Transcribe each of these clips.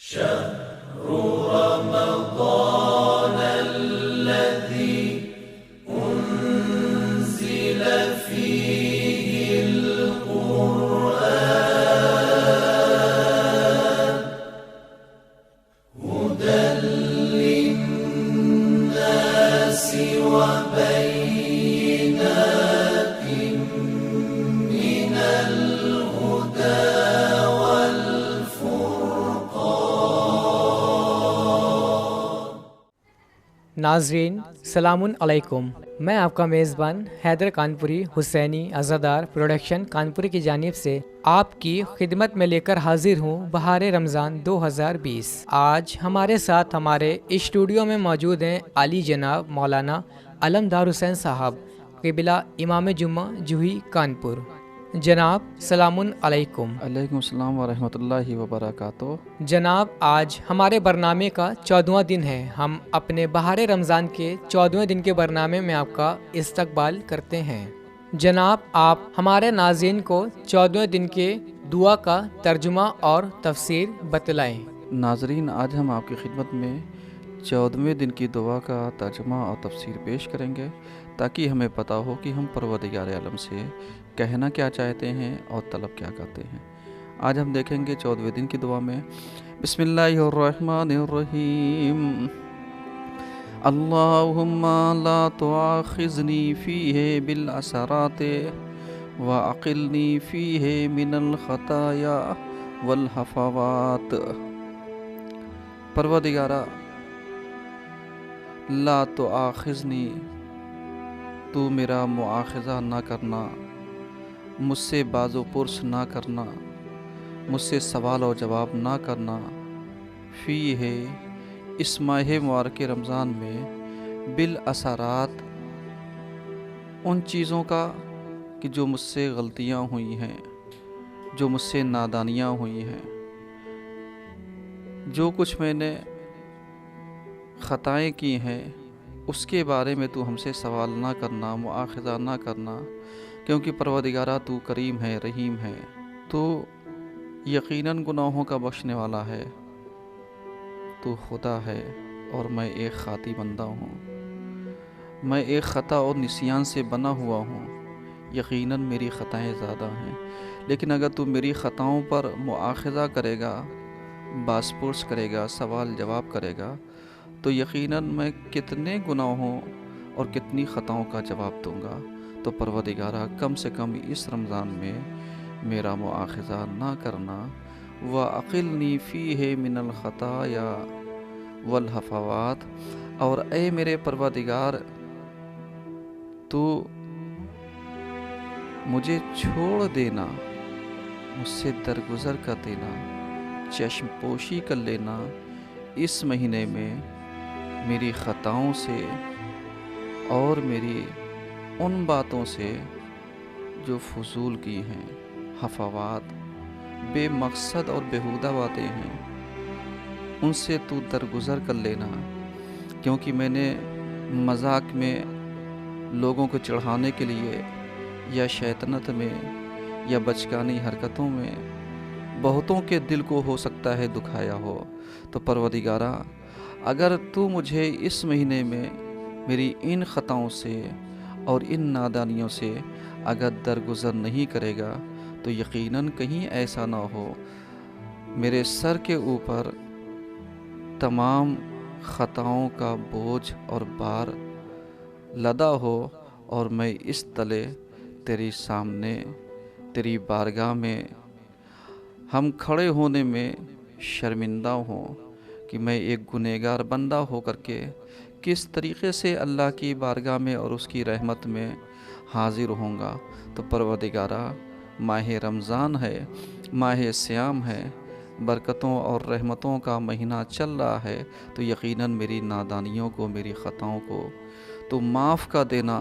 شهر رمضان الذي أنزل فيه القرآن هدى للناس وبينات من الهدى ناظرین سلام علیکم، میں آپ کا میزبان حیدر کانپوری حسینی عزادار پروڈکشن کانپوری کی جانب سے آپ کی خدمت میں لے کر حاضر ہوں بہار رمضان 2020۔ آج ہمارے ساتھ ہمارے اسٹوڈیو میں موجود ہیں عالی جناب مولانا علمدار حسین صاحب، قبلہ امام جمعہ جوہی کانپور۔ جناب سلام علیکم۔ علیکم السلام ورحمۃ اللہ وبرکاتہ۔ جناب آج ہمارے برنامے کا 14واں دن ہے۔ ہم اپنے بہار رمضان کے 14ویں دن کے برنامے میں آپ کا استقبال کرتے ہیں۔ جناب آپ ہمارے ناظرین کو 14ویں دن کے دعا کا ترجمہ اور تفسیر بتلائیں۔ ناظرین، آج ہم آپ کی خدمت میں 14ویں دن کی دعا کا ترجمہ اور تفسیر پیش کریں گے تاکہ ہمیں پتہ ہو کہ ہم پروردگار عالم سے کہنا کیا چاہتے ہیں اور طلب کیا کرتے ہیں۔ آج ہم دیکھیں گے 14ویں دن کی دعا میں بسم اللہ الرحمن الرحیم اللہم لا تؤاخذنی فیہ بالعثرات وعقلنی فیہ من الخطایا والحفوات۔ پروردگارہ، لا تؤاخذنی، تو میرا مواخذہ نہ کرنا، مجھ سے باز و پرس نہ کرنا، مجھ سے سوال و جواب نہ کرنا، فی ہے اس ماہ مبارک رمضان میں، بالاثرات ان چیزوں کا کہ جو مجھ سے غلطیاں ہوئی ہیں، جو مجھ سے نادانیاں ہوئی ہیں، جو کچھ میں نے خطائیں کی ہیں اس کے بارے میں تو ہم سے سوال نہ کرنا، مواخذہ نہ کرنا، کیونکہ پروردگارہ تو کریم ہے، رحیم ہے، تو یقیناً گناہوں کا بخشنے والا ہے، تو خدا ہے اور میں ایک خاطی بندہ ہوں، میں ایک خطا اور نسیان سے بنا ہوا ہوں، یقیناً میری خطائیں زیادہ ہیں، لیکن اگر تو میری خطاؤں پر مواخذہ کرے گا، باز پرس کرے گا، سوال جواب کرے گا، تو یقیناً میں کتنے گناہوں اور کتنی خطاؤں کا جواب دوں گا۔ تو پروردگارہ، کم سے کم اس رمضان میں میرا مواخذہ نہ کرنا، وَأَقِلْنِي فِيهِ مِنَ الْخَطَايَا وَالْحَفَوَاتِ، اور اے میرے پروردگار، تو مجھے چھوڑ دینا، مجھ سے درگزر کر دینا، چشم پوشی کر لینا اس مہینے میں میری خطاؤں سے اور میری ان باتوں سے جو فضول کی ہیں، حفوات، بے مقصد اور بیہودہ باتیں ہیں، ان سے تو درگزر کر لینا، کیونکہ میں نے مذاق میں، لوگوں کو چڑھانے کے لیے، یا شیطنت میں، یا بچکانی حرکتوں میں بہتوں کے دل کو ہو سکتا ہے دکھایا ہو۔ تو پروردگارہ، اگر تو مجھے اس مہینے میں میری ان خطاؤں سے اور ان نادانیوں سے اگر درگزر نہیں کرے گا، تو یقیناً کہیں ایسا نہ ہو میرے سر کے اوپر تمام خطاؤں کا بوجھ اور بار لدا ہو اور میں اس تلے تیری سامنے، تیری بارگاہ میں ہم کھڑے ہونے میں شرمندہ ہوں کہ میں ایک گنہگار بندہ ہو کر کے کس طریقے سے اللہ کی بارگاہ میں اور اس کی رحمت میں حاضر ہوں گا۔ تو پروردگارہ، ماہ رمضان ہے، ماہ صیام ہے، برکتوں اور رحمتوں کا مہینہ چل رہا ہے، تو یقیناً میری نادانیوں کو، میری خطاؤں کو تو معاف کا دینا،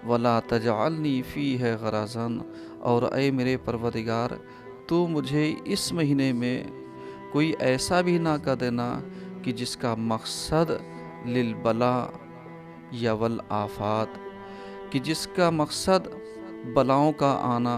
وَلَا تَجْعَلْنِي فِيهِ غَرَضًا، اور اے میرے پروردگار، تو مجھے اس مہینے میں کوئی ایسا بھی نہ کر دینا کہ جس کا مقصد للبلا یا والآفات، کہ جس کا مقصد بلاؤں کا آنا،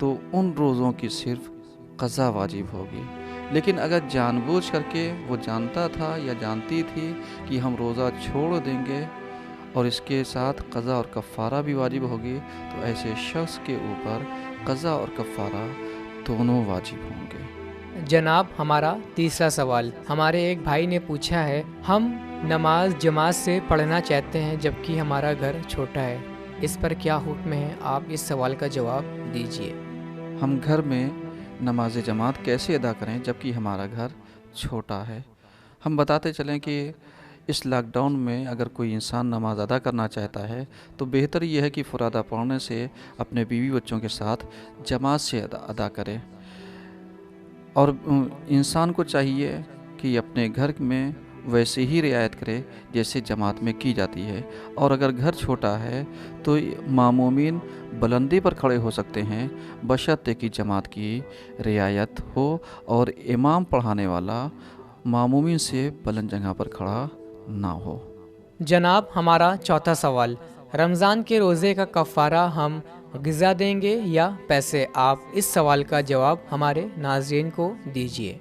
تو ان روزوں کی صرف قضا واجب ہوگی۔ لیکن اگر جان بوجھ کر کے وہ جانتا تھا یا جانتی تھی کہ ہم روزہ چھوڑ دیں گے اور اس کے ساتھ قضا اور کفارہ بھی واجب ہوگی، تو ایسے شخص کے اوپر قضا اور کفارہ دونوں واجب ہوں گے۔ جناب ہمارا تیسرا سوال، ہمارے ایک بھائی نے پوچھا ہے، ہم نماز جماعت سے پڑھنا چاہتے ہیں جبکہ ہمارا گھر چھوٹا ہے، اس پر کیا حکم ہے؟ آپ اس سوال کا جواب دیجیے۔ ہم گھر میں نماز جماعت کیسے ادا کریں جبکہ ہمارا گھر چھوٹا ہے؟ ہم بتاتے چلیں کہ اس لاک ڈاؤن میں اگر کوئی انسان نماز ادا کرنا چاہتا ہے تو بہتر یہ ہے کہ فرادہ پڑھنے سے اپنے بیوی بچوں کے ساتھ جماعت سے ادا کرے، اور انسان کو چاہیے کہ اپنے گھر میں ویسے ہی رعایت کرے جیسے جماعت میں کی جاتی ہے، اور اگر گھر چھوٹا ہے تو مامومین بلندی پر کھڑے ہو سکتے ہیں بشرطے کہ جماعت کی رعایت ہو اور امام پڑھانے والا مامومین سے بلند جگہ پر کھڑا نہ ہو۔ جناب ہمارا چوتھا سوال، رمضان کے روزے کا کفارہ ہم غذا دیں گے یا پیسے؟ آپ اس سوال کا جواب ہمارے ناظرین کو دیجیے۔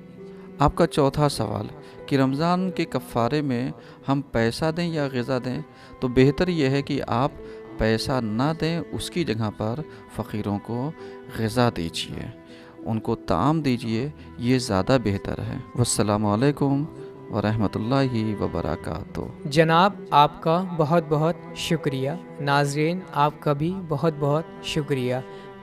آپ کا چوتھا سوال کہ رمضان کے کفارے میں ہم پیسہ دیں یا غذا دیں، تو بہتر یہ ہے کہ آپ پیسہ نہ دیں، اس کی جگہ پر فقیروں کو غذا دیجیے، ان کو طعام دیجیے، یہ زیادہ بہتر ہے۔ والسلام علیکم ورحمۃ اللہ وبرکاتہ۔ جناب آپ کا بہت بہت شکریہ۔ ناظرین آپ کا بھی بہت بہت شکریہ،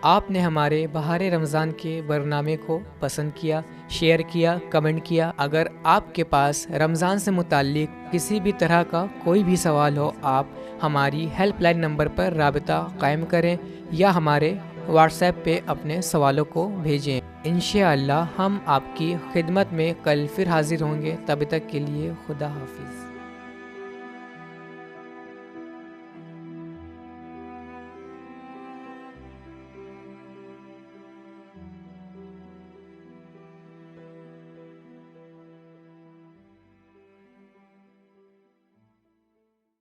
آپ نے ہمارے بہار رمضان کے برنامے کو پسند کیا، شیئر کیا، کمنٹ کیا۔ اگر آپ کے پاس رمضان سے متعلق کسی بھی طرح کا کوئی بھی سوال ہو، آپ ہماری ہیلپ لائن نمبر پر رابطہ قائم کریں یا ہمارے واٹس ایپ پہ اپنے سوالوں کو بھیجیں۔ انشاءاللہ ہم آپ کی خدمت میں کل پھر حاضر ہوں گے، تب تک کے لیے خدا حافظ۔